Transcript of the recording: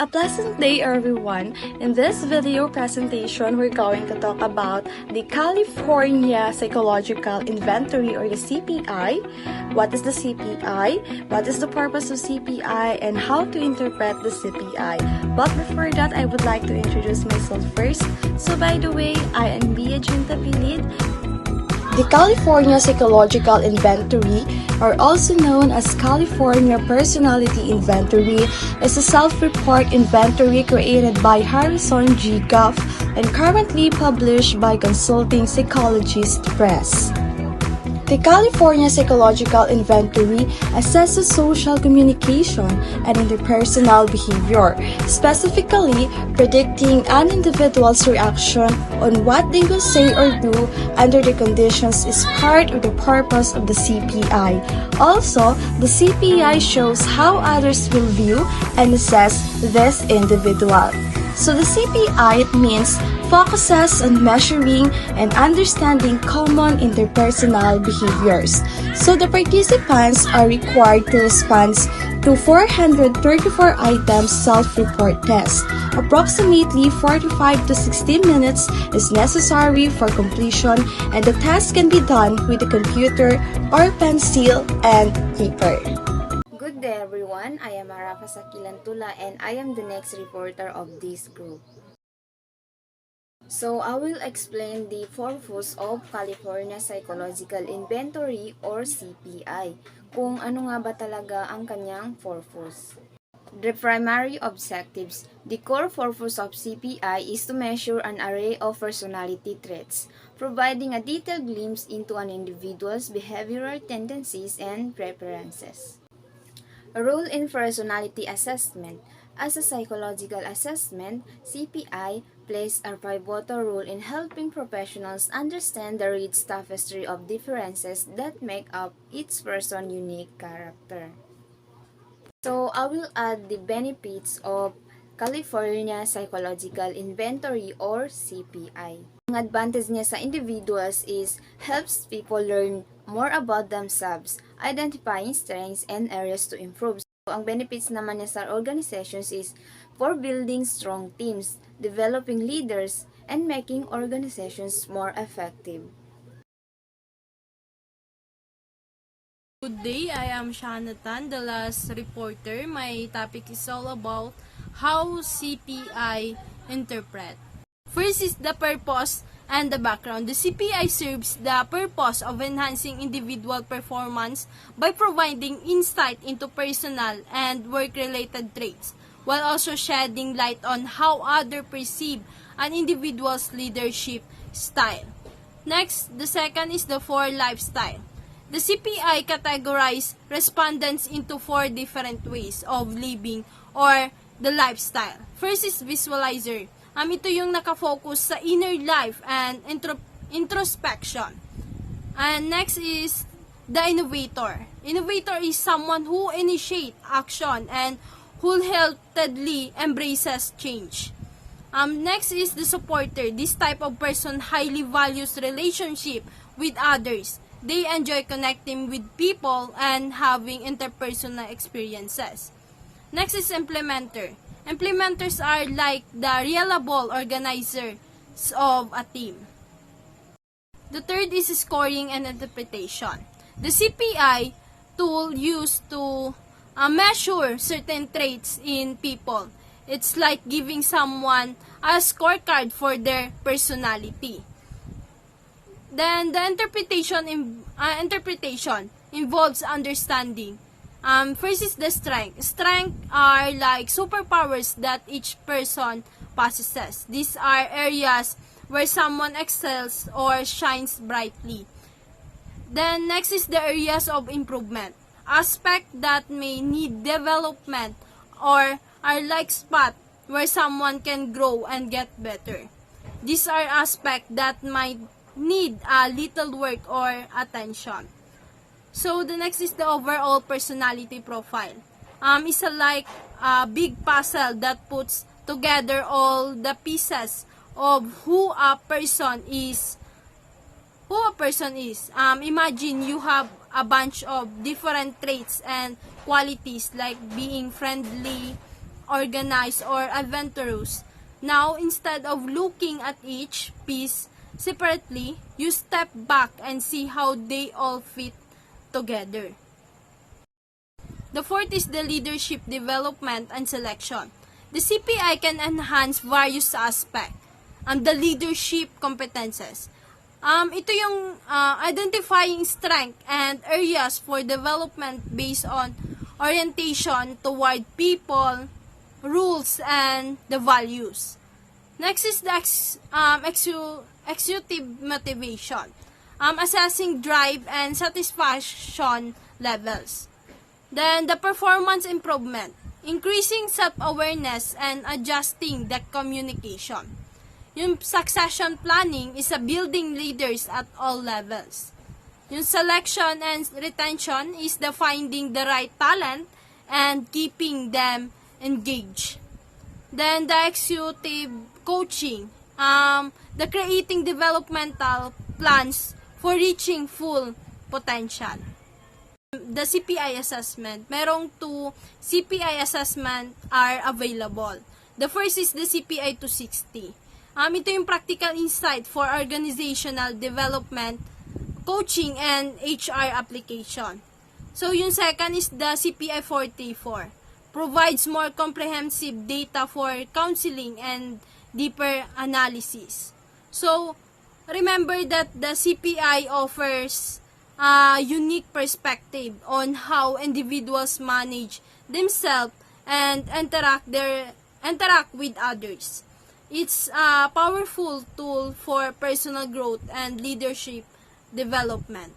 A pleasant day everyone! In this video presentation, we're going to talk about the California Psychological Inventory or the CPI. What is the CPI? What is the purpose of CPI? And how to interpret the CPI? But before that, I would like to introduce myself first. So by the way, I am Bia Junta Pilid. The California Psychological Inventory, or also known as California Personality Inventory, is a self-report inventory created by Harrison G. Goff and currently published by Consulting Psychologist Press. The California Psychological Inventory assesses social communication and interpersonal behavior, specifically predicting an individual's reaction on what they will say or do under the conditions is part of the purpose of the CPI. Also, the CPI shows how others will view and assess this individual. So the CPI means focuses on measuring and understanding common interpersonal behaviors. So the participants are required to respond to 434 items self-report test. Approximately 45 to 60 minutes is necessary for completion, and the test can be done with a computer or pencil and paper. Good day everyone, I am Arafa Sakilantula and I am the next reporter of this group. So I will explain the purpose of California Psychological Inventory or CPI, kung ano nga ba talaga ang kanyang purpose. The primary objectives. The core purpose of CPI is to measure an array of personality traits, providing a detailed glimpse into an individual's behavioral tendencies and preferences. A role in personality assessment. As a psychological assessment, CPI plays a pivotal role in helping professionals understand the rich tapestry of differences that make up each person's unique character. So, I will add the benefits of California Psychological Inventory or CPI. Ang advantage niya sa individuals is helps people learn more about themselves, identifying strengths and areas to improve. So, ang benefits naman niya sa organizations is for building strong teams, developing leaders, and making organizations more effective. Good day, I am Shanatan, the last reporter. My topic is all about how CPI interpret. First is the purpose and the background. The CPI serves the purpose of enhancing individual performance by providing insight into personal and work-related traits, while also shedding light on how others perceive an individual's leadership style. Next, the second is the 4 lifestyle. The CPI categorizes respondents into 4 different ways of living or the lifestyle. First is visualizer. Ito yung nakafocus sa inner life and introspection. And next is the innovator. Innovator is someone who initiates action and wholeheartedly embraces change. Next is the supporter. This type of person highly values relationship with others. They enjoy connecting with people and having interpersonal experiences. Next is implementer. Implementers are like the reliable organizers of a team. The third is scoring and interpretation. The CPI tool used to measure certain traits in people. It's like giving someone a scorecard for their personality. Then the interpretation involves understanding. First is the strength. Strength are like superpowers that each person possesses. These are areas where someone excels or shines brightly. Then next is the areas of improvement. Aspects that may need development or are like spot where someone can grow and get better. These are aspects that might need a little work or attention. So the next is the overall personality profile. It's like a big puzzle that puts together all the pieces of who a person is. Imagine you have a bunch of different traits and qualities like being friendly, organized or adventurous. Now, instead of looking at each piece separately, you step back and see how they all fit together. The fourth is the leadership development and selection. The CPI can enhance various aspects. The leadership competences. Ito yung identifying strength and areas for development based on orientation toward people, rules, and the values. Next is the executive motivation. Assessing drive and satisfaction levels. Then the performance improvement. Increasing self-awareness and adjusting the communication. Yung succession planning is building leaders at all levels. Yung selection and retention is the finding the right talent and keeping them engaged. Then the executive coaching, the creating developmental plans for reaching full potential. The CPI assessment, merong 2 CPI assessment are available. The first is the CPI 260. Ito yung practical insight for organizational development, coaching, and HR application. So, yung second is the CPI 44. Provides more comprehensive data for counseling and deeper analysis. So, remember that the CPI offers a unique perspective on how individuals manage themselves and interact with others. It's a powerful tool for personal growth and leadership development.